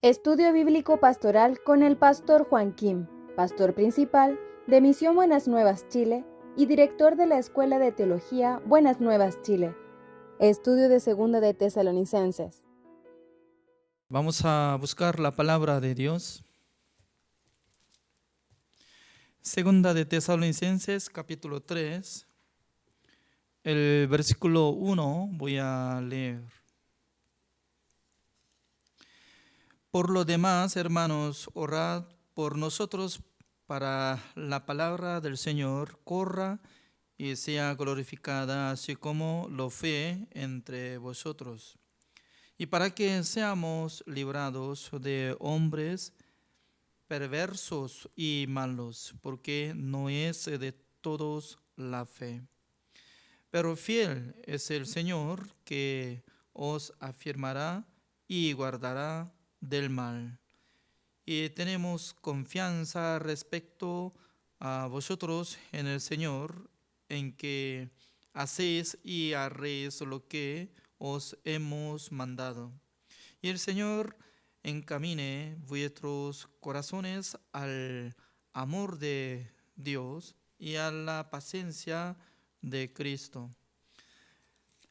Estudio Bíblico Pastoral con el Pastor Juan Kim, Pastor Principal de Misión Buenas Nuevas Chile y Director de la Escuela de Teología Buenas Nuevas Chile. Estudio de Segunda de Tesalonicenses. Vamos a buscar la palabra de Dios. Segunda de Tesalonicenses, capítulo 3, el versículo 1 voy a leer. Por lo demás, hermanos, orad por nosotros para la palabra del Señor corra y sea glorificada, así como lo fue entre vosotros. Y para que seamos librados de hombres perversos y malos, porque no es de todos la fe. Pero fiel es el Señor que os afirmará y guardará del mal. Y tenemos confianza respecto a vosotros en el Señor, en que hacéis y haréis lo que os hemos mandado. Y el Señor encamine vuestros corazones al amor de Dios y a la paciencia de Cristo.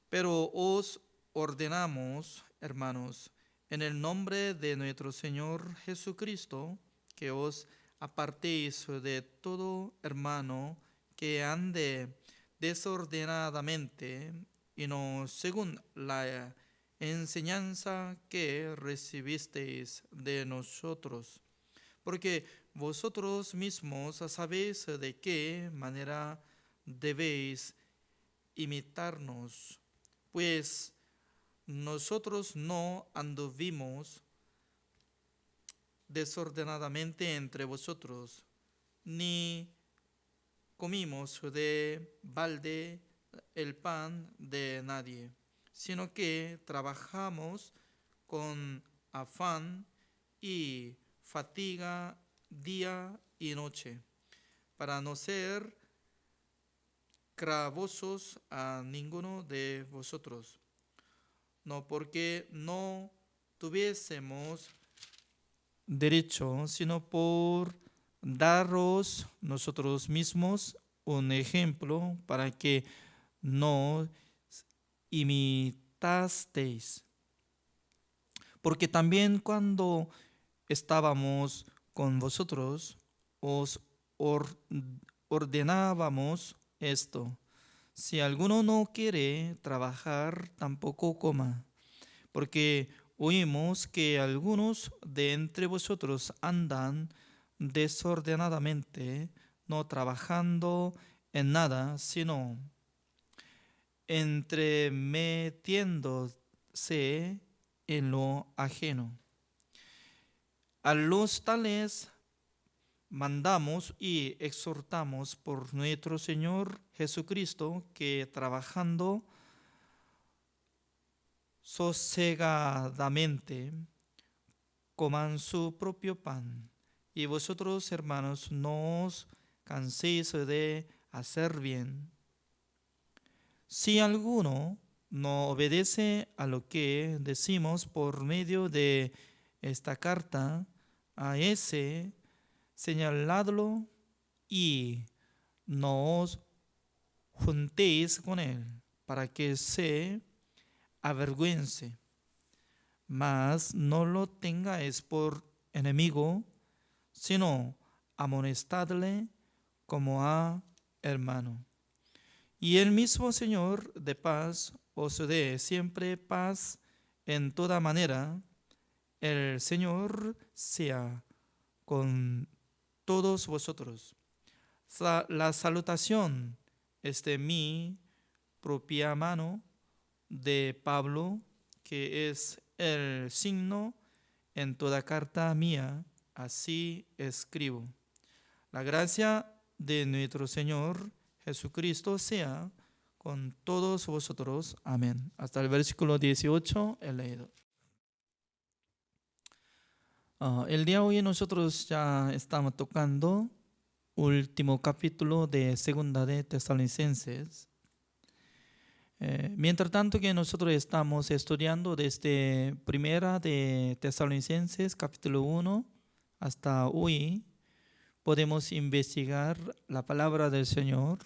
Pero os ordenamos, hermanos, en el nombre de nuestro Señor Jesucristo, que os apartéis de todo hermano que ande desordenadamente y no según la enseñanza que recibisteis de nosotros, porque vosotros mismos sabéis de qué manera debéis imitarnos, pues nosotros no anduvimos desordenadamente entre vosotros, ni comimos de balde el pan de nadie, sino que trabajamos con afán y fatiga día y noche, para no ser gravosos a ninguno de vosotros, no porque no tuviésemos derecho, sino por daros nosotros mismos un ejemplo para que no imitasteis. Porque también cuando estábamos con vosotros, os ordenábamos esto: si alguno no quiere trabajar, tampoco coma, porque oímos que algunos de entre vosotros andan desordenadamente, no trabajando en nada, sino entremetiéndose en lo ajeno. A los tales mandamos y exhortamos por nuestro Señor Jesucristo, que trabajando sosegadamente coman su propio pan. Y vosotros, hermanos, no os canséis de hacer bien. Si alguno no obedece a lo que decimos por medio de esta carta, a ese señaladlo y no os juntéis con él, para que se avergüence. Mas no lo tengáis por enemigo, sino amonestadle como a hermano. Y el mismo Señor de paz os dé siempre paz en toda manera. El Señor sea con todos vosotros. La salutación es de mi propia mano, de Pablo, que es el signo en toda carta mía, así escribo. La gracia de nuestro Señor Jesucristo sea con todos vosotros. Amén. Hasta el versículo 18 he leído. El día de hoy nosotros ya estamos tocando último capítulo de Segunda de Tesalonicenses. Mientras tanto que nosotros estamos estudiando desde Primera de Tesalonicenses, capítulo 1, hasta hoy, podemos investigar la palabra del Señor,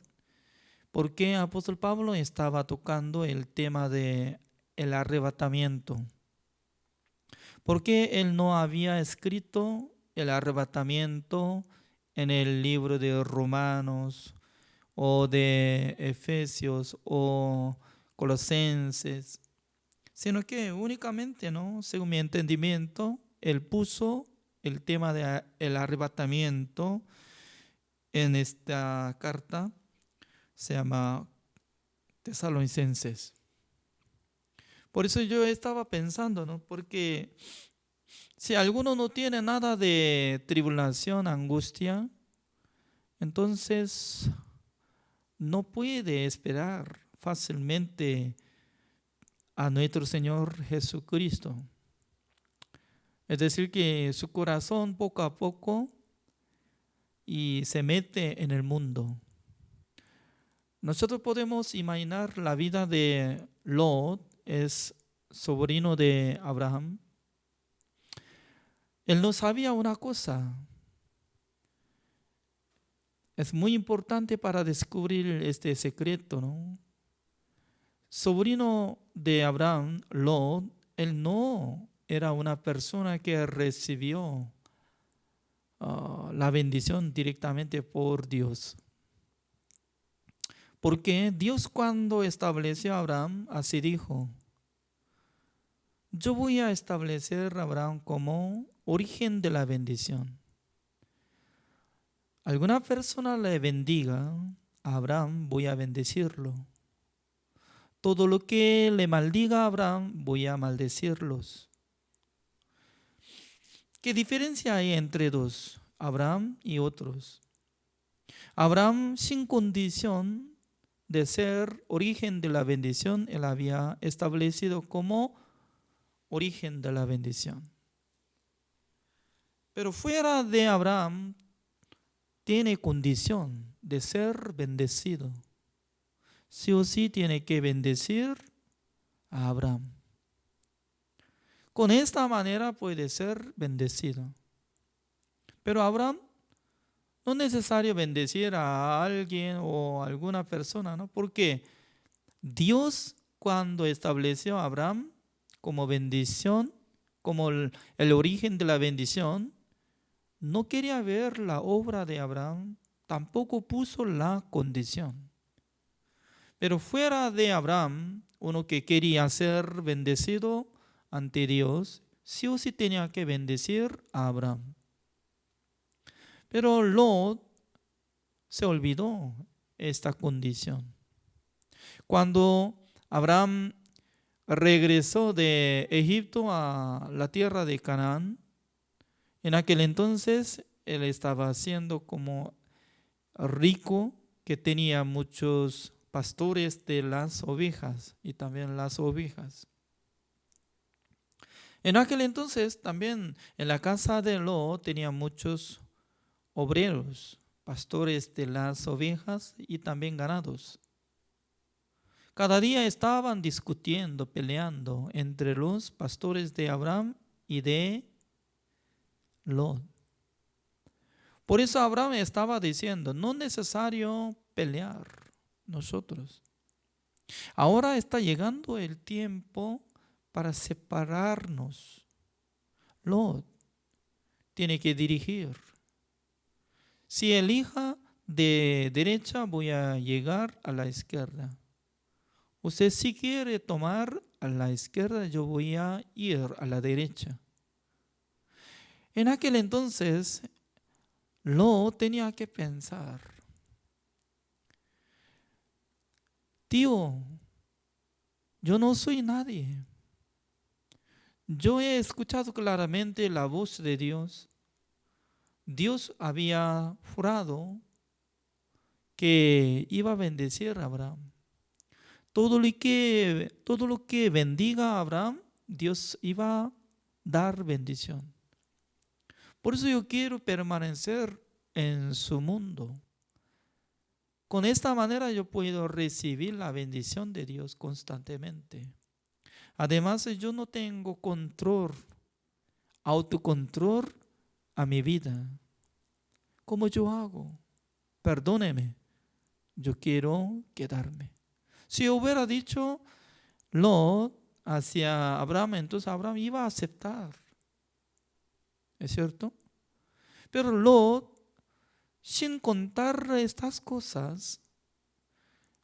porque el apóstol Pablo estaba tocando el tema de el arrebatamiento. Porque él no había escrito el arrebatamiento en el libro de Romanos o de Efesios o Colosenses, sino que únicamente, ¿no? Según mi entendimiento, él puso el tema del arrebatamiento en esta carta, se llama Tesalonicenses. Por eso yo estaba pensando, ¿no? Porque si alguno no tiene nada de tribulación, angustia, entonces no puede esperar fácilmente a nuestro Señor Jesucristo. Es decir, que su corazón poco a poco y se mete en el mundo. Nosotros podemos imaginar la vida de Lot, es sobrino de Abraham. Él no sabía una cosa. Es muy importante para descubrir este secreto, ¿no? Sobrino de Abraham, Lot, él no era una persona que recibió la bendición directamente por Dios. Porque Dios cuando estableció a Abraham, así dijo: yo voy a establecer a Abraham como origen de la bendición. Alguna persona le bendiga a Abraham, voy a bendecirlo. Todo lo que le maldiga a Abraham, voy a maldecirlos. ¿Qué diferencia hay entre dos, Abraham y otros? Abraham, sin condición de ser origen de la bendición, él había establecido como origen de la bendición. Pero fuera de Abraham, tiene condición de ser bendecido. Sí o sí tiene que bendecir a Abraham. Con esta manera puede ser bendecido. Pero Abraham no es necesario bendecir a alguien o a alguna persona, ¿no? Porque Dios, cuando estableció a Abraham como bendición, como el origen de la bendición, no quería ver la obra de Abraham, tampoco puso la condición. Pero fuera de Abraham, uno que quería ser bendecido ante Dios, sí o sí tenía que bendecir a Abraham. Pero Lot se olvidó esta condición. Cuando Abraham regresó de Egipto a la tierra de Canaán, en aquel entonces él estaba siendo como rico, que tenía muchos pastores de las ovejas y también las ovejas. En aquel entonces también en la casa de Lot tenía muchos obreros, pastores de las ovejas y también ganados. Cada día estaban discutiendo, peleando entre los pastores de Abraham y de Lot. Por eso Abraham estaba diciendo, no es necesario pelear nosotros. Ahora está llegando el tiempo para separarnos. Lot tiene que dirigir. Si elija de derecha, voy a llegar a la izquierda. Usted si quiere tomar a la izquierda, yo voy a ir a la derecha. En aquel entonces, Lot tenía que pensar, tío, yo no soy nadie. Yo he escuchado claramente la voz de Dios. Dios había jurado que iba a bendecir a Abraham. Todo lo que bendiga a Abraham, Dios iba a dar bendición. Por eso yo quiero permanecer en su mundo. Con esta manera yo puedo recibir la bendición de Dios constantemente. Además, yo no tengo control, autocontrol a mi vida. ¿Cómo yo hago? Perdóneme, yo quiero quedarme. Si hubiera dicho Lot hacia Abraham, entonces Abraham iba a aceptar. ¿Es cierto? Pero Lot, sin contar estas cosas,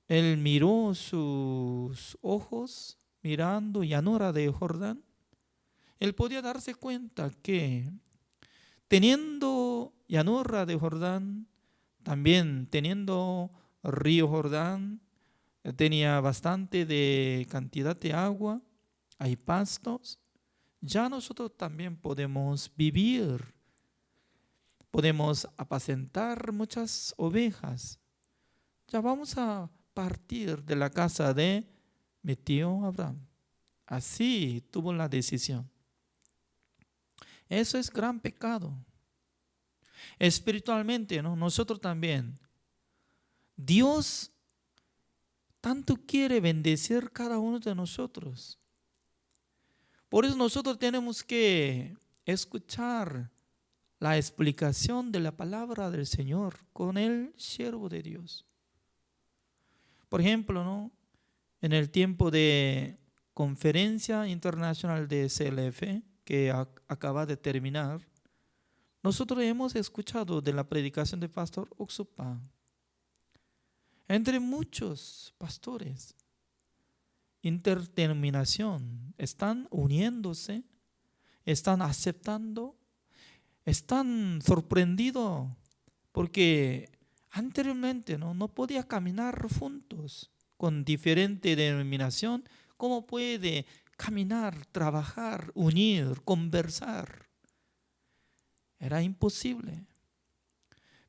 él miró sus ojos mirando llanura de Jordán. Él podía darse cuenta que teniendo llanura de Jordán, también teniendo río Jordán, tenía bastante de cantidad de agua, hay pastos. Ya nosotros también podemos vivir, podemos apacentar muchas ovejas. Ya vamos a partir de la casa de mi tío Abraham. Así tuvo la decisión. Eso es gran pecado. Espiritualmente, ¿no? Nosotros también. Dios tanto quiere bendecir cada uno de nosotros. Por eso nosotros tenemos que escuchar la explicación de la palabra del Señor con el siervo de Dios. Por ejemplo, ¿no? En el tiempo de conferencia internacional de CLF, que acaba de terminar, nosotros hemos escuchado de la predicación del pastor Oxupa. Entre muchos pastores, interdenominación, están uniéndose, están aceptando, están sorprendidos porque anteriormente no podía caminar juntos con diferente denominación. ¿Cómo puede caminar, trabajar, unir, conversar? Era imposible.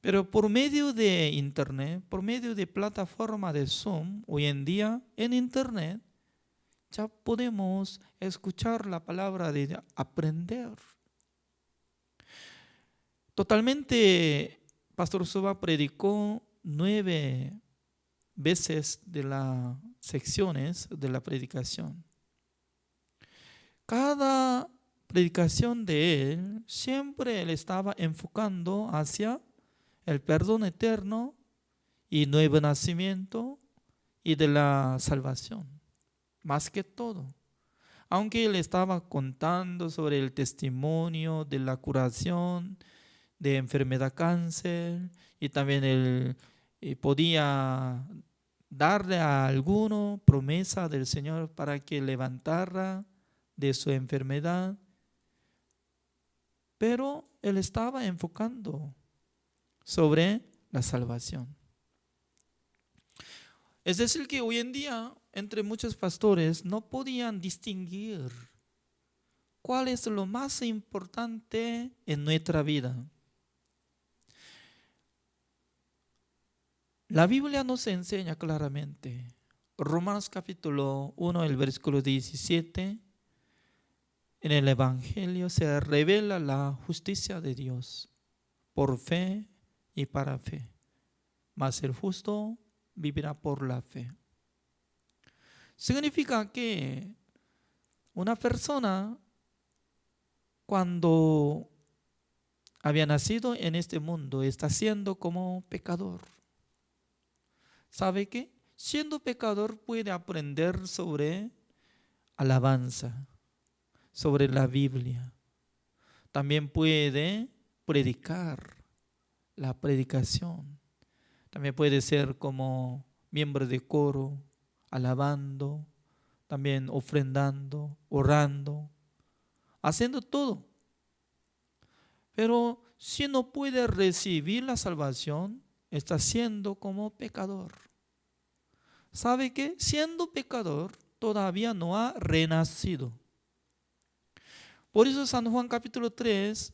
Pero por medio de internet, por medio de plataforma de Zoom, hoy en día en internet, ya podemos escuchar la palabra de Dios, aprender. Totalmente, Pastor Soba predicó 9 veces de las secciones de la predicación. Cada predicación de él, siempre él estaba enfocando hacia el perdón eterno y nuevo nacimiento y de la salvación, más que todo. Aunque él estaba contando sobre el testimonio de la curación de enfermedad cáncer y también él podía darle a alguno promesa del Señor para que levantara de su enfermedad, pero él estaba enfocando sobre la salvación. Es decir, que hoy en día, entre muchos pastores, no podían distinguir cuál es lo más importante en nuestra vida. La Biblia nos enseña claramente, Romanos capítulo 1, el versículo 17, en el Evangelio se revela la justicia de Dios por fe y para fe, mas el justo vivirá por la fe. Significa que una persona cuando había nacido en este mundo está siendo como pecador. ¿Sabe qué? Siendo pecador puede aprender sobre alabanza, sobre la Biblia. También puede predicar, la predicación. También puede ser como miembro de coro, alabando, también ofrendando, orando, haciendo todo. Pero si no puede recibir la salvación, está siendo como pecador. ¿Sabe qué? Siendo pecador, todavía no ha renacido. Por eso San Juan capítulo 3,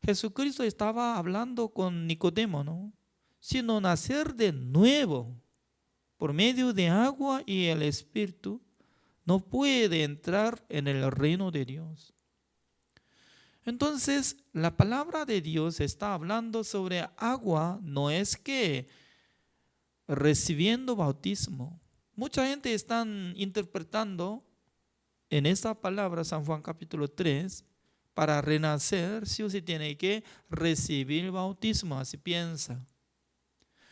Jesucristo estaba hablando con Nicodemo, ¿no? Sino nacer de nuevo por medio de agua y el Espíritu, no puede entrar en el reino de Dios. Entonces, la palabra de Dios está hablando sobre agua, no es que recibiendo bautismo. Mucha gente está interpretando en esta palabra, San Juan capítulo 3, para renacer, sí o sí tiene que recibir el bautismo, así piensa.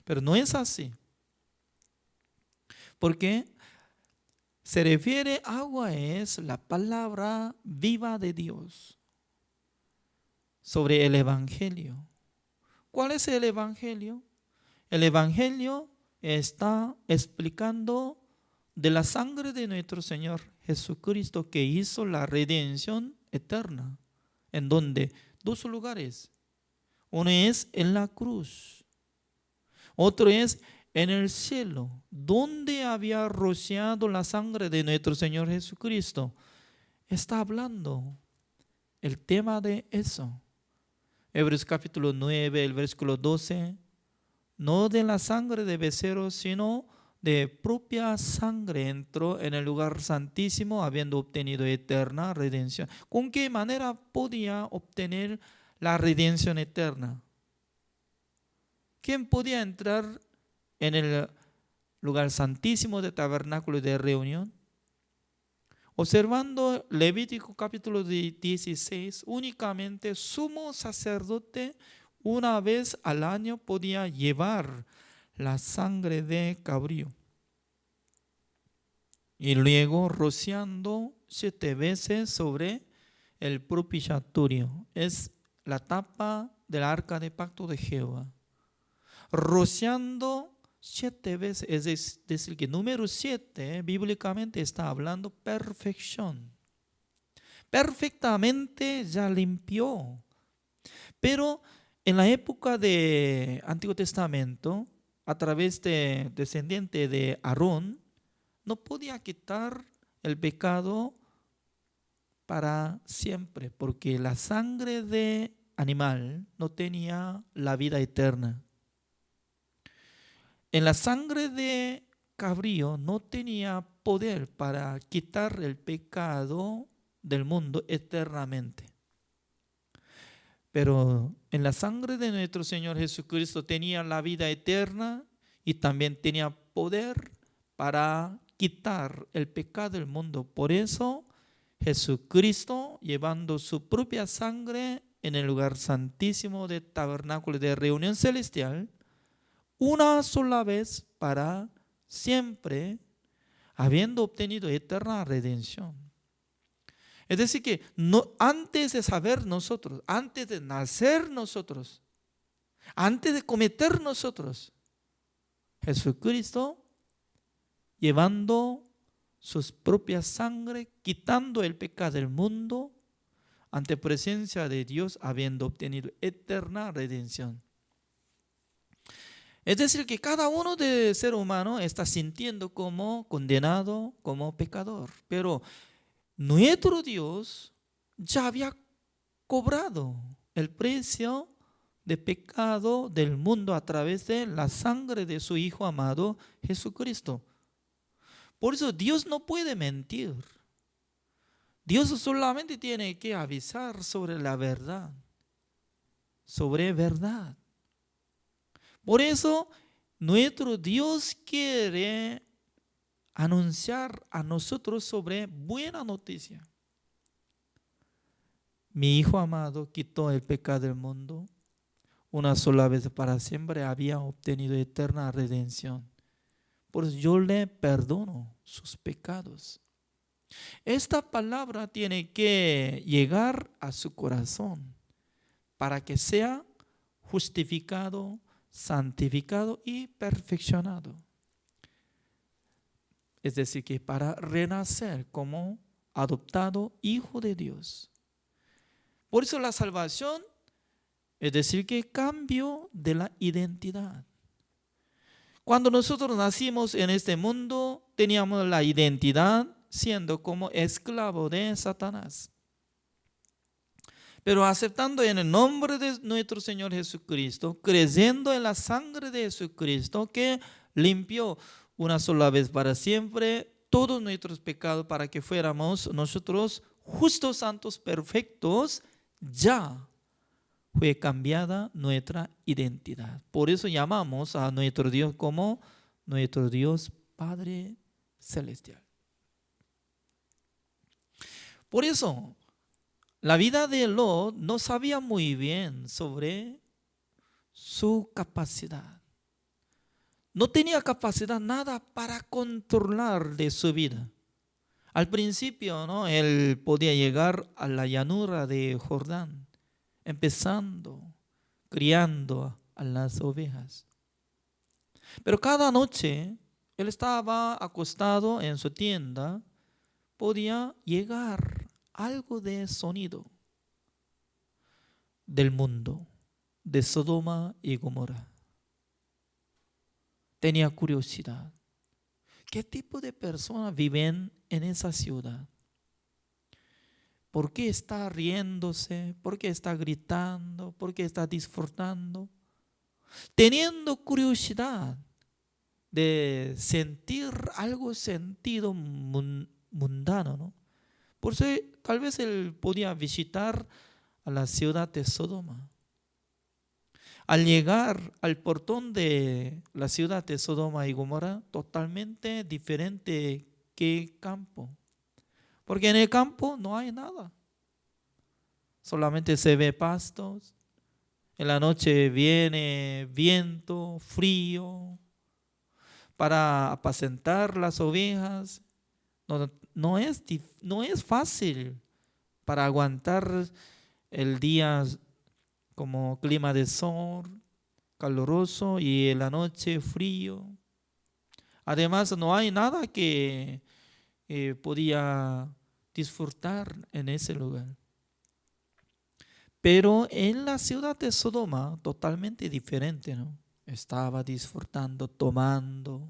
Pero no es así. Porque se refiere agua es la palabra viva de Dios sobre el Evangelio. ¿Cuál es el Evangelio? El Evangelio está explicando de la sangre de nuestro Señor Jesucristo que hizo la redención eterna. ¿En donde? Dos lugares. Uno es en la cruz. Otro es en el cielo, donde había rociado la sangre de nuestro Señor Jesucristo. Está hablando el tema de eso. Hebreos capítulo 9, el versículo 12. No de la sangre de becerros, sino de propia sangre entró en el lugar santísimo, habiendo obtenido eterna redención. ¿Con qué manera podía obtener la redención eterna? ¿Quién podía entrar en el lugar santísimo del tabernáculo de reunión? Observando Levítico capítulo 16, únicamente sumo sacerdote una vez al año podía llevar la sangre de cabrío. Y luego rociando 7 veces sobre el propiciatorio. Es la tapa del arca de pacto de Jehová. Rociando 7 veces, es decir, que número 7 bíblicamente está hablando perfección. Perfectamente ya limpió. Pero en la época del Antiguo Testamento, a través de descendiente de Aarón, no podía quitar el pecado para siempre, porque la sangre de animal no tenía la vida eterna. En la sangre de cabrío no tenía poder para quitar el pecado del mundo eternamente. Pero en la sangre de nuestro Señor Jesucristo tenía la vida eterna y también tenía poder para quitar el pecado del mundo. Por eso Jesucristo, llevando su propia sangre en el lugar santísimo del tabernáculo de reunión celestial, una sola vez para siempre, habiendo obtenido eterna redención. Es decir que no, antes de saber nosotros, antes de nacer nosotros, antes de cometer nosotros, Jesucristo llevando sus propias sangre, quitando el pecado del mundo, ante presencia de Dios, habiendo obtenido eterna redención. Es decir, que cada uno de ser humano está sintiendo como condenado, como pecador. Pero nuestro Dios ya había cobrado el precio de pecado del mundo a través de la sangre de su Hijo amado Jesucristo. Por eso Dios no puede mentir. Dios solamente tiene que avisar sobre la verdad, sobre verdad. Por eso nuestro Dios quiere anunciar a nosotros sobre buena noticia. Mi Hijo amado quitó el pecado del mundo. Una sola vez para siempre había obtenido eterna redención. Por eso yo le perdono sus pecados. Esta palabra tiene que llegar a su corazón para que sea justificado, santificado y perfeccionado. Es decir, que para renacer como adoptado hijo de Dios. Por eso la salvación, es decir, que cambio de la identidad. Cuando nosotros nacimos en este mundo, teníamos la identidad siendo como esclavo de Satanás. Pero aceptando en el nombre de nuestro Señor Jesucristo, creyendo en la sangre de Jesucristo que limpió una sola vez para siempre todos nuestros pecados para que fuéramos nosotros justos, santos, perfectos, ya fue cambiada nuestra identidad. Por eso llamamos a nuestro Dios como nuestro Dios Padre Celestial. Por eso, la vida de Lot no sabía muy bien sobre su capacidad. No tenía capacidad nada para controlar de su vida. Al principio, ¿no?, él podía llegar a la llanura de Jordán, empezando, criando a las ovejas. Pero cada noche él estaba acostado en su tienda, podía llegar algo de sonido del mundo, de Sodoma y Gomorra. Tenía curiosidad. ¿Qué tipo de personas viven en esa ciudad? ¿Por qué está riéndose? ¿Por qué está gritando? ¿Por qué está disfrutando? Teniendo curiosidad de sentir algo sentido mundano, ¿no? Por eso tal vez él podía visitar a la ciudad de Sodoma. Al llegar al portón de la ciudad de Sodoma y Gomorra, totalmente diferente que campo. Porque en el campo no hay nada. Solamente se ve pastos. En la noche viene viento, frío, para apacentar las ovejas. No es fácil para aguantar el día como clima de sol, caluroso, y en la noche frío. Además, no hay nada que podía disfrutar en ese lugar. Pero en la ciudad de Sodoma, totalmente diferente, ¿no? Estaba disfrutando, tomando,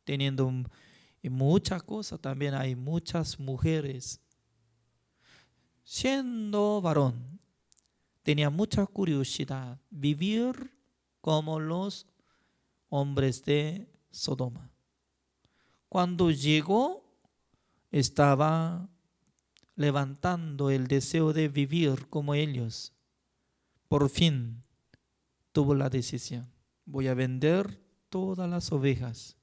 teniendo muchas cosas. También hay muchas mujeres. Siendo varón, tenía mucha curiosidad vivir como los hombres de Sodoma. Cuando llegó, estaba levantando el deseo de vivir como ellos. Por fin tuvo la decisión: voy a vender todas las ovejas.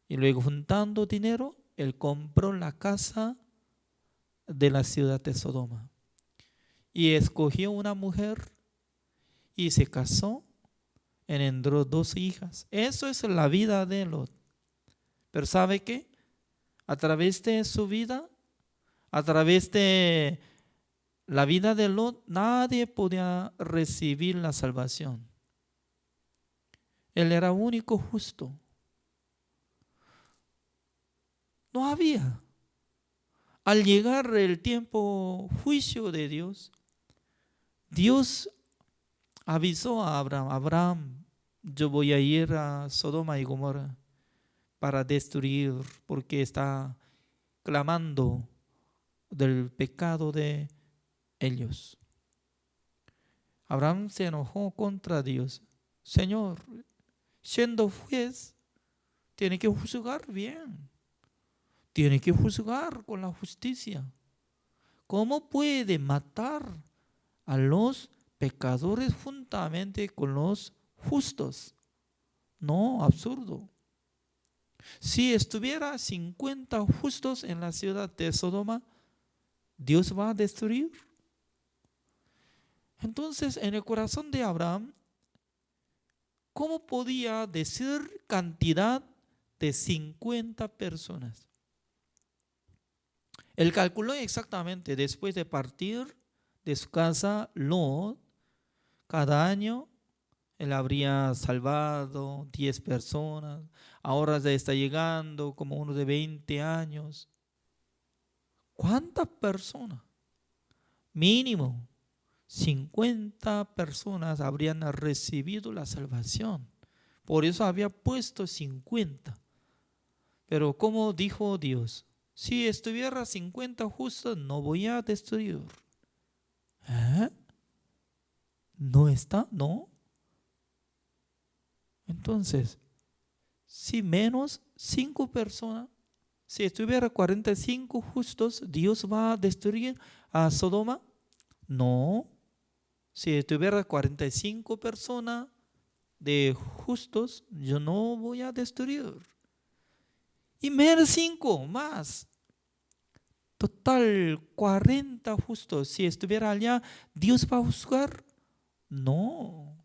Y luego, juntando dinero, él compró la casa de la ciudad de Sodoma. Y escogió una mujer y se casó, engendró 2 hijas. Eso es la vida de Lot. Pero ¿sabe qué? A través de su vida, a través de la vida de Lot, nadie podía recibir la salvación. Él era único justo. No había. Al llegar el tiempo juicio de Dios, Dios avisó a Abraham: Abraham, yo voy a ir a Sodoma y Gomorra para destruir, porque está clamando del pecado de ellos. Abraham se enojó contra Dios. Señor, siendo juez, tiene que juzgar bien. Tiene que juzgar con la justicia. ¿Cómo puede matar a los pecadores juntamente con los justos? No, absurdo. Si estuviera 50 justos en la ciudad de Sodoma, ¿Dios va a destruir? Entonces, en el corazón de Abraham, ¿cómo podía decir cantidad de 50 personas? Él calculó exactamente, después de partir de su casa Lot, cada año él habría salvado 10 personas. Ahora ya está llegando como uno de 20 años. ¿Cuántas personas? Mínimo 50 personas habrían recibido la salvación. Por eso había puesto 50. Pero como dijo Dios: si estuviera 50 justos, no voy a destruir. ¿No está? No. Entonces, si menos 5 personas, si estuviera 45 justos, ¿Dios va a destruir a Sodoma? No. Si estuviera 45 personas, de justos yo no voy a destruir. Y menos 5 más. Total 40 justos. Si estuviera allá, ¿Dios va a juzgar? No.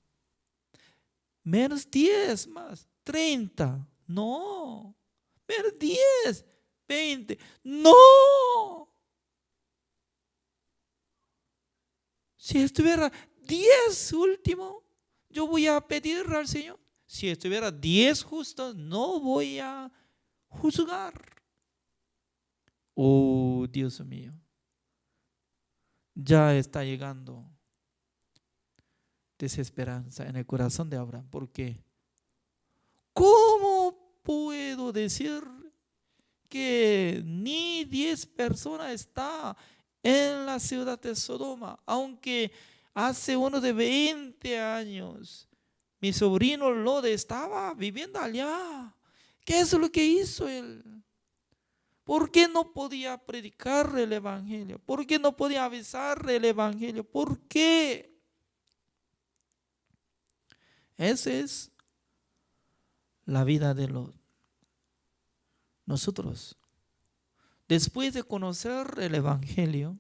Menos 10 más. 30. No. Menos 10. 20. No. Si estuviera 10 último, yo voy a pedir al Señor. Si estuviera 10 justos, no voy a juzgar. Oh, Dios mío. Ya está llegando desesperanza en el corazón de Abraham. ¿Por qué? ¿Cómo puedo decir que ni 10 personas está en la ciudad de Sodoma? Aunque hace uno de 20 años mi sobrino Lot estaba viviendo allá. ¿Qué es lo que hizo él? ¿Por qué no podía predicar el evangelio? ¿Por qué no podía avisar el evangelio? ¿Por qué? Esa es la vida de Lot. Nosotros, después de conocer el evangelio,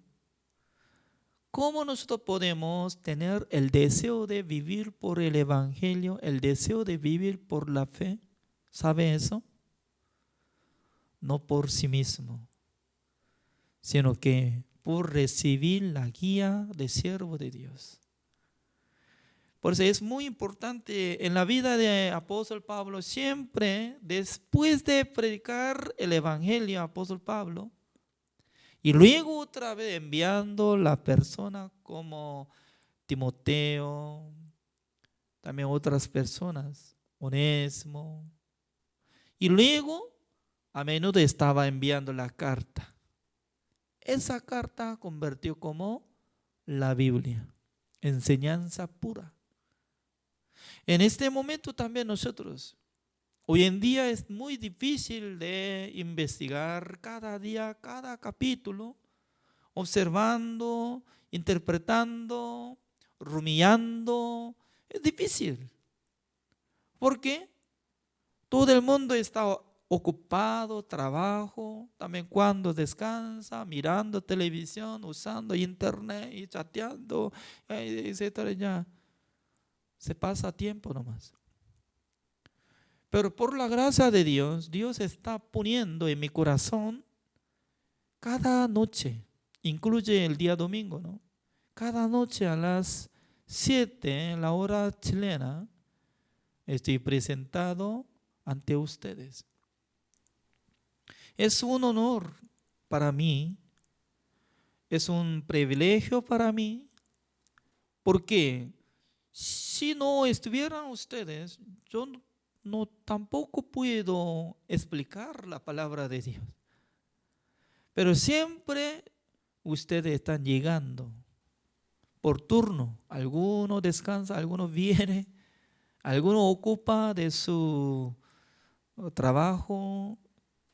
¿cómo nosotros podemos tener el deseo de vivir por el evangelio, el deseo de vivir por la fe? ¿Sabe eso? No por sí mismo, sino que por recibir la guía de siervo de Dios. Por eso es muy importante en la vida de apóstol Pablo, siempre después de predicar el evangelio, apóstol Pablo, y luego otra vez enviando la persona como Timoteo, también otras personas, Onésimo, y luego a menudo estaba enviando la carta. Esa carta convirtió como la Biblia, enseñanza pura. En este momento también nosotros, hoy en día es muy difícil de investigar cada día, cada capítulo, observando, interpretando, rumiando. Es difícil. ¿Por qué? Todo el mundo está ocupado, trabajo, también cuando descansa, mirando televisión, usando internet y chateando, etcétera. Ya se pasa tiempo nomás. Pero por la gracia de Dios, Dios está poniendo en mi corazón cada noche, incluye el día domingo, ¿no? Cada noche a las 7 en la hora chilena, estoy presentado ante ustedes. Es un honor para mí, es un privilegio para mí, porque si no estuvieran ustedes, yo no tampoco puedo explicar la palabra de Dios. Pero siempre ustedes están llegando por turno. Algunos descansan, algunos vienen, algunos ocupa de su trabajo,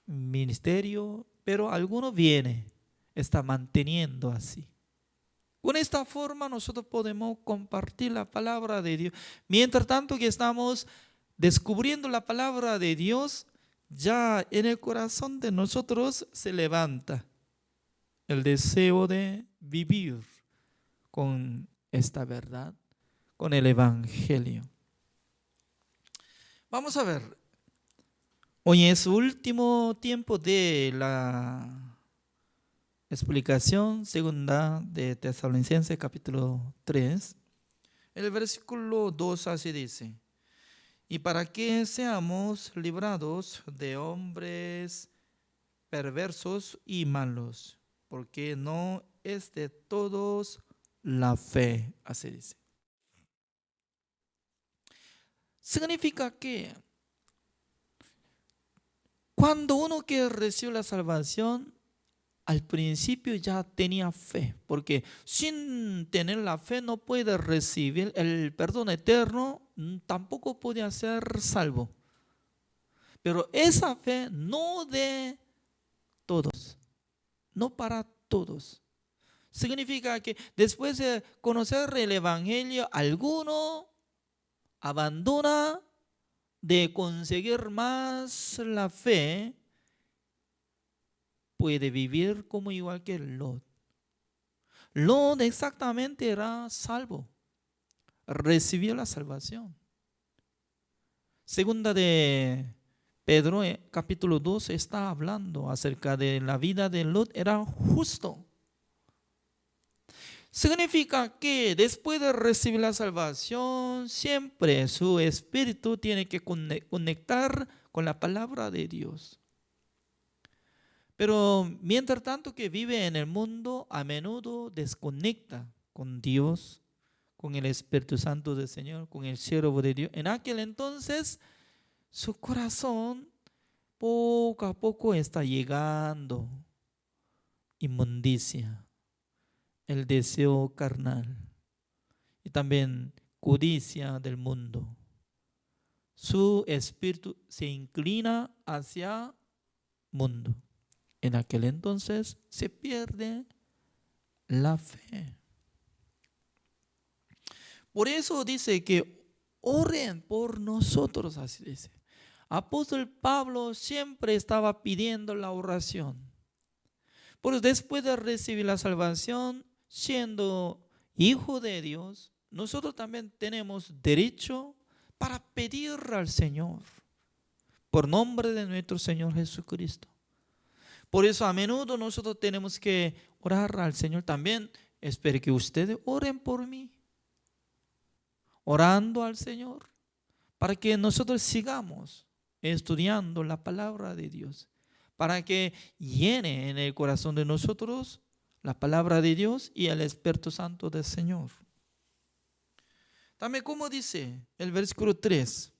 ministerio, pero algunos vienen, está manteniendo así. Con esta forma nosotros podemos compartir la palabra de Dios. Mientras tanto que estamos descubriendo la palabra de Dios, ya en el corazón de nosotros se levanta el deseo de vivir con esta verdad, con el evangelio. Vamos a ver, hoy es el último tiempo de la explicación segunda de Tesalonicenses capítulo 3. El versículo 2 así dice: y para que seamos librados de hombres perversos y malos, porque no es de todos la fe, así dice. Significa que cuando uno que recibe la salvación, al principio ya tenía fe, porque sin tener la fe no puede recibir el perdón eterno, tampoco puede ser salvo. Pero esa fe no de todos, no para todos. Significa que después de conocer el evangelio, algunos abandona de conseguir más la fe, puede vivir como igual que Lot. Lot exactamente era salvo, recibió la salvación. Segunda de Pedro, capítulo 2, está hablando acerca de la vida de Lot, era justo. Significa que después de recibir la salvación, siempre su espíritu tiene que conectar con la palabra de Dios. Pero mientras tanto que vive en el mundo, a menudo desconecta con Dios, con el Espíritu Santo del Señor, con el siervo de Dios. En aquel entonces, su corazón poco a poco está llegando inmundicia, el deseo carnal y también codicia del mundo. Su espíritu se inclina hacia mundo. En aquel entonces se pierde la fe. Por eso dice que oren por nosotros, así dice. Apóstol Pablo siempre estaba pidiendo la oración. Pues después de recibir la salvación, siendo hijo de Dios, nosotros también tenemos derecho para pedir al Señor por nombre de nuestro Señor Jesucristo. Por eso a menudo nosotros tenemos que orar al Señor también. Espero que ustedes oren por mí, orando al Señor, para que nosotros sigamos estudiando la palabra de Dios, para que llene en el corazón de nosotros la palabra de Dios y el Espíritu Santo del Señor. También como dice el versículo 3,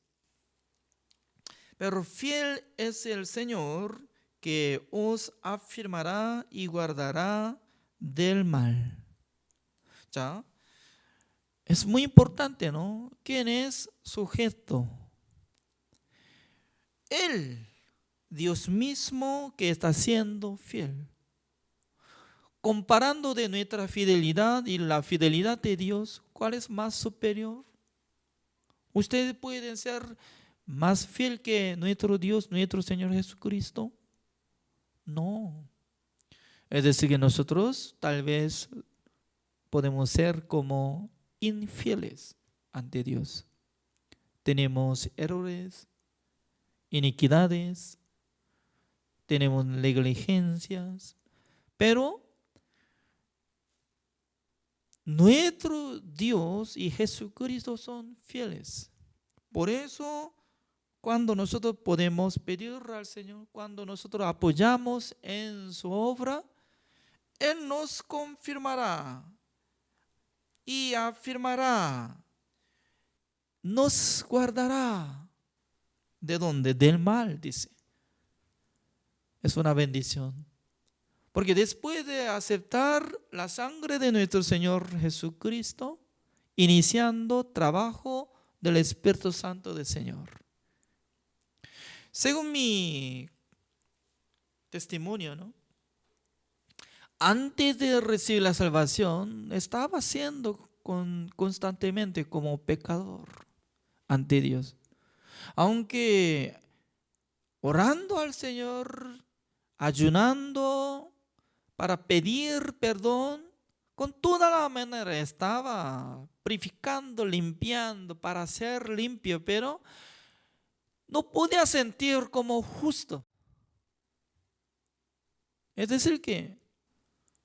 pero fiel es el Señor que os afirmará y guardará del mal. ¿Ya? Es muy importante, ¿no? ¿Quién es sujeto? Él, Dios mismo que está siendo fiel. Comparando de nuestra fidelidad y la fidelidad de Dios, ¿cuál es más superior? ¿Ustedes pueden ser más fiel que nuestro Dios, nuestro Señor Jesucristo? No. Es decir, que nosotros tal vez podemos ser como infieles ante Dios. Tenemos errores, iniquidades, tenemos negligencias, pero nuestro Dios y Jesucristo son fieles. Por eso, cuando nosotros podemos pedir al Señor, cuando nosotros apoyamos en su obra, Él nos confirmará y afirmará, nos guardará. ¿De dónde? Del mal, dice. Es una bendición. Porque después de aceptar la sangre de nuestro Señor Jesucristo, iniciando trabajo del Espíritu Santo del Señor. Según mi testimonio, ¿no? Antes de recibir la salvación, estaba siendo constantemente como pecador ante Dios. Aunque orando al Señor, ayunando para pedir perdón, con toda la manera estaba purificando, limpiando para ser limpio, pero no podía sentir como justo. Es decir que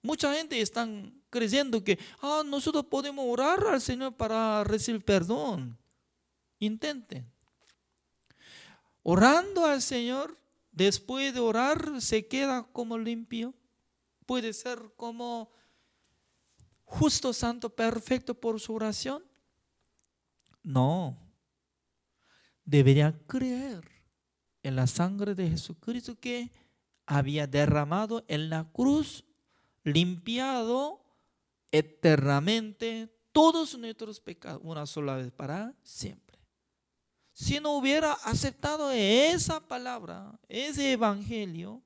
mucha gente está creyendo que nosotros podemos orar al Señor para recibir perdón. Intenten. Orando al Señor, después de orar, se queda como limpio. Puede ser como justo, santo, perfecto por su oración. No. Debería creer en la sangre de Jesucristo que había derramado en la cruz, limpiado eternamente todos nuestros pecados, una sola vez para siempre. Si no hubiera aceptado esa palabra, ese evangelio,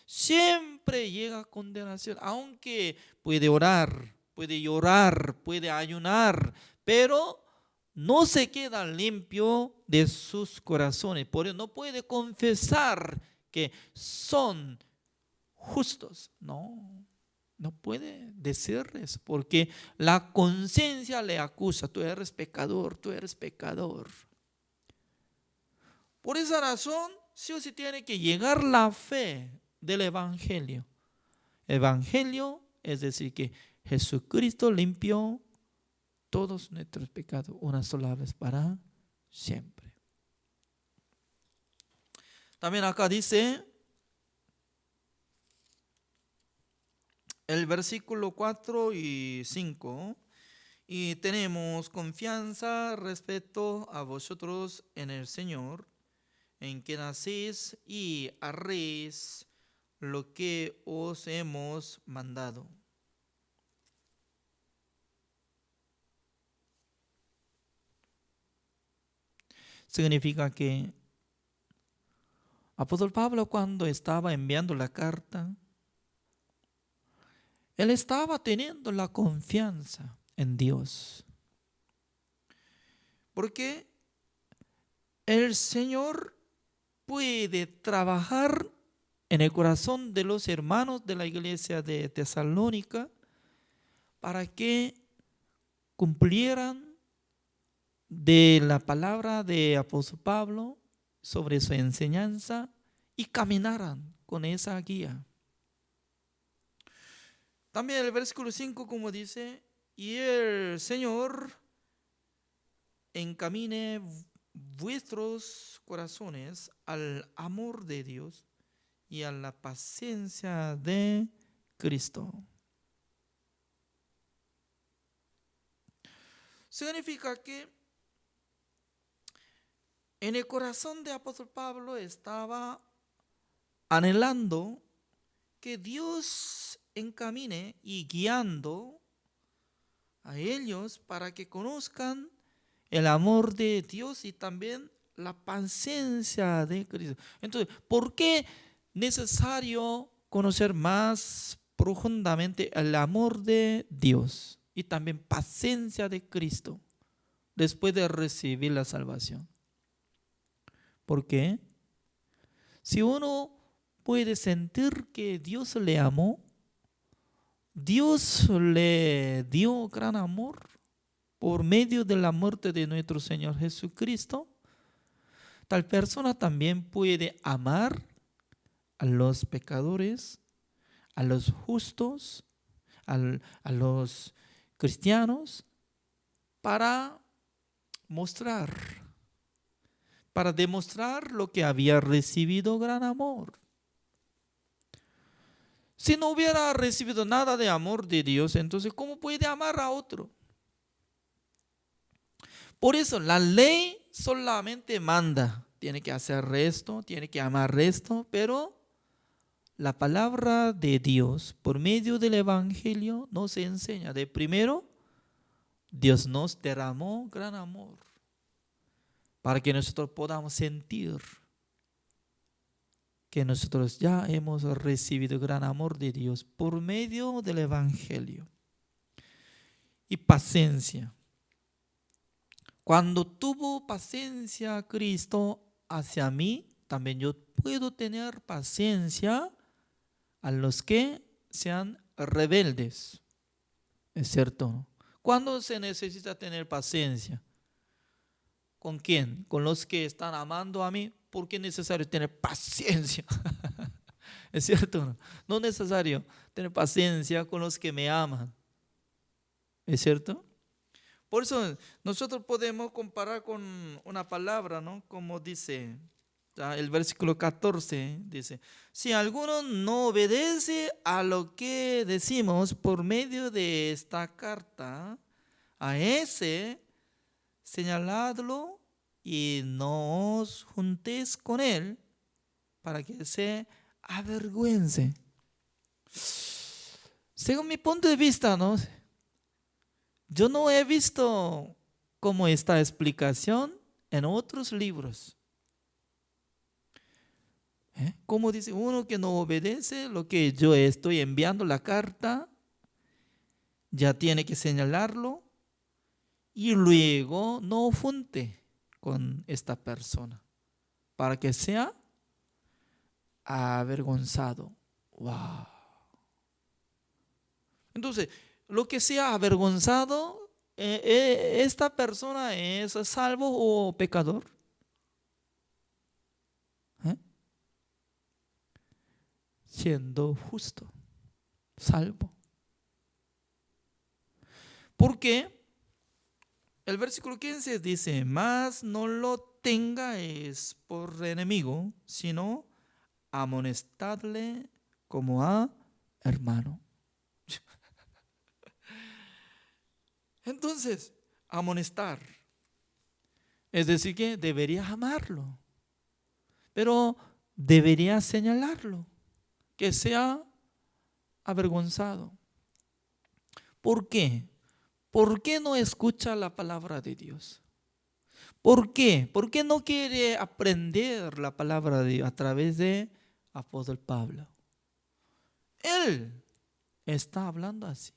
siempre llega condenación. Aunque puede orar, puede llorar, puede ayunar, pero no se queda limpio de sus corazones. Por eso no puede confesar que son justos. No puede decirles, porque la conciencia le acusa. Tú eres pecador, tú eres pecador. Por esa razón, sí o sí tiene que llegar la fe del Evangelio. Evangelio es decir que Jesucristo limpió todos nuestros pecados una sola vez para siempre. También acá dice el versículo 4 y 5. Y tenemos confianza respecto a vosotros en el Señor, en que nacéis y haréis lo que os hemos mandado. Significa que apóstol Pablo, cuando estaba enviando la carta, él estaba teniendo la confianza en Dios. Porque el Señor puede trabajar en el corazón de los hermanos de la iglesia de Tesalónica para que cumplieran de la palabra de apóstol Pablo sobre su enseñanza y caminaran con esa guía. También el versículo 5 como dice, y el Señor encamine vuestros corazones al amor de Dios y a la paciencia de Cristo. Significa que en el corazón de apóstol Pablo estaba anhelando que Dios encamine y guiando a ellos para que conozcan el amor de Dios y también la paciencia de Cristo. Entonces, ¿por qué necesario conocer más profundamente el amor de Dios y también paciencia de Cristo después de recibir la salvación? ¿Por qué? Si uno puede sentir que Dios le amó, Dios le dio gran amor por medio de la muerte de nuestro Señor Jesucristo, tal persona también puede amar a los pecadores, a los justos, a los cristianos, para demostrar lo que había recibido gran amor. Si no hubiera recibido nada de amor de Dios, entonces ¿cómo puede amar a otro? Por eso la ley solamente manda, tiene que hacer esto, tiene que amar esto, pero la palabra de Dios por medio del Evangelio nos enseña de primero, Dios nos derramó gran amor para que nosotros podamos sentir que nosotros ya hemos recibido gran amor de Dios por medio del Evangelio. Y paciencia. Cuando tuvo paciencia Cristo hacia mí, también yo puedo tener paciencia a los que sean rebeldes. ¿Es cierto? ¿Cuándo se necesita tener paciencia? ¿Con quién? ¿Con los que están amando a mí? ¿Por qué es necesario tener paciencia? ¿Es cierto? No es necesario tener paciencia con los que me aman. ¿Es cierto? Por eso nosotros podemos comparar con una palabra, ¿no? Como dice el versículo 14, dice, si alguno no obedece a lo que decimos por medio de esta carta, a ese señaladlo y no os juntéis con él para que se avergüence. Según mi punto de vista, ¿no? Yo no he visto como esta explicación en otros libros. Como dice uno que no obedece lo que yo estoy enviando la carta, ya tiene que señalarlo y luego no junte con esta persona para que sea avergonzado. Wow. Entonces, lo que sea avergonzado, ¿esta persona es salvo o pecador? ¿Eh? Siendo justo, salvo. Porque el versículo 15 dice, mas no lo tengáis por enemigo, sino amonestadle como a hermano. Entonces, amonestar, es decir que deberías amarlo, pero deberías señalarlo, que sea avergonzado. ¿Por qué? ¿Por qué no escucha la palabra de Dios? ¿Por qué? ¿Por qué no quiere aprender la palabra de Dios a través de apóstol Pablo? Él está hablando así.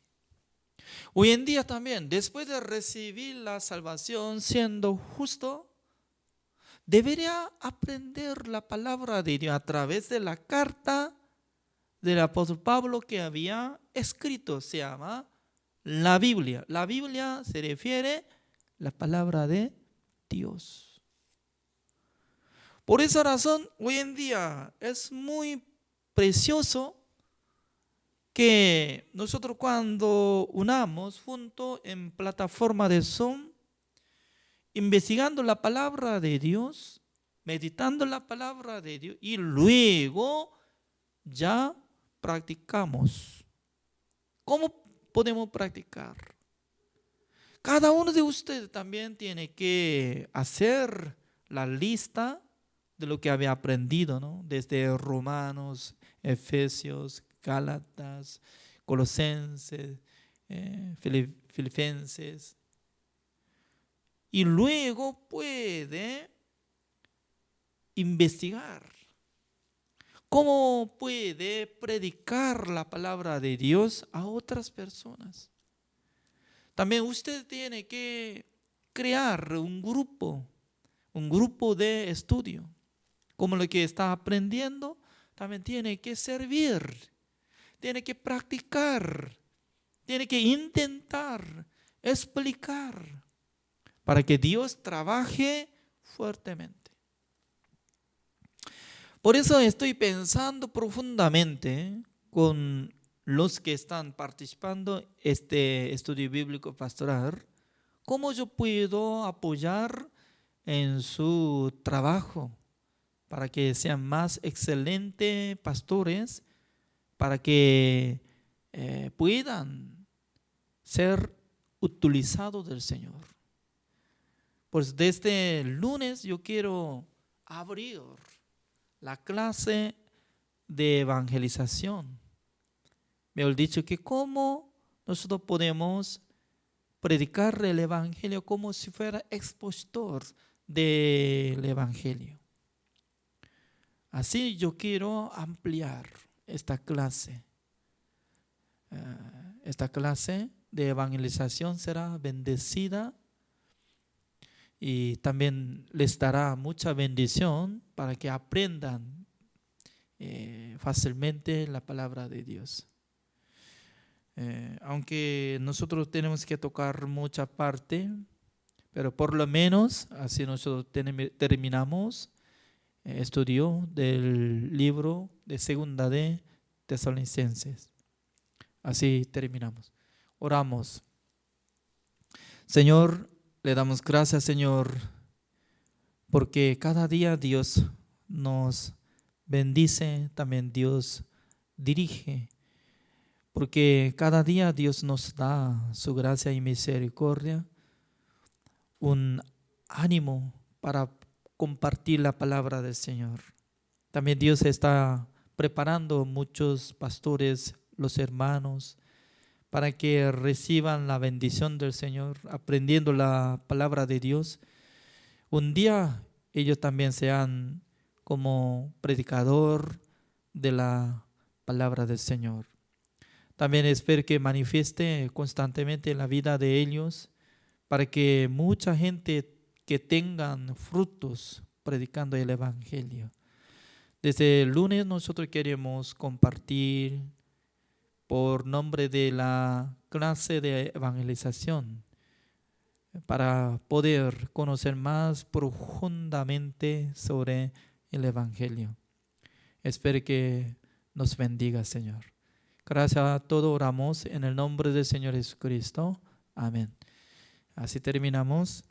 Hoy en día también, después de recibir la salvación siendo justo, debería aprender la palabra de Dios a través de la carta del apóstol Pablo que había escrito. Se llama la Biblia. La Biblia se refiere a la palabra de Dios. Por esa razón, hoy en día es muy precioso que nosotros cuando unamos juntos en plataforma de Zoom, investigando la palabra de Dios, meditando la palabra de Dios y luego ya practicamos. ¿Cómo podemos practicar? Cada uno de ustedes también tiene que hacer la lista de lo que había aprendido, ¿no? Desde Romanos, Efesios, Gálatas, Colosenses, Filipenses. Y luego puede investigar. ¿Cómo puede predicar la palabra de Dios a otras personas? También usted tiene que crear un grupo de estudio. Como lo que está aprendiendo, también tiene que servir, tiene que practicar, tiene que intentar explicar para que Dios trabaje fuertemente. Por eso estoy pensando profundamente con los que están participando en este estudio bíblico pastoral, cómo yo puedo apoyar en su trabajo para que sean más excelentes pastores, para que puedan ser utilizados del Señor. Pues desde el lunes yo quiero abrir la clase de evangelización. Me han dicho que cómo nosotros podemos predicar el evangelio como si fuera expositor del evangelio. Así yo quiero ampliar esta clase. Esta clase de evangelización será bendecida y también les dará mucha bendición para que aprendan fácilmente la palabra de Dios. Aunque nosotros tenemos que tocar mucha parte, pero por lo menos así nosotros terminamos estudio del libro de Segunda de Tesalonicenses. Así terminamos. Oramos. Señor, le damos gracias, Señor, porque cada día Dios nos bendice, también Dios dirige, porque cada día Dios nos da su gracia y misericordia, un ánimo para compartir la palabra del Señor. También Dios está preparando muchos pastores, los hermanos, para que reciban la bendición del Señor, aprendiendo la palabra de Dios. Un día ellos también sean como predicador de la palabra del Señor. También espero que manifieste constantemente en la vida de ellos para que mucha gente que tengan frutos predicando el Evangelio. Desde el lunes nosotros queremos compartir por nombre de la clase de evangelización para poder conocer más profundamente sobre el Evangelio. Espero que nos bendiga, Señor. Gracias a todos, oramos en el nombre del Señor Jesucristo. Amén. Así terminamos.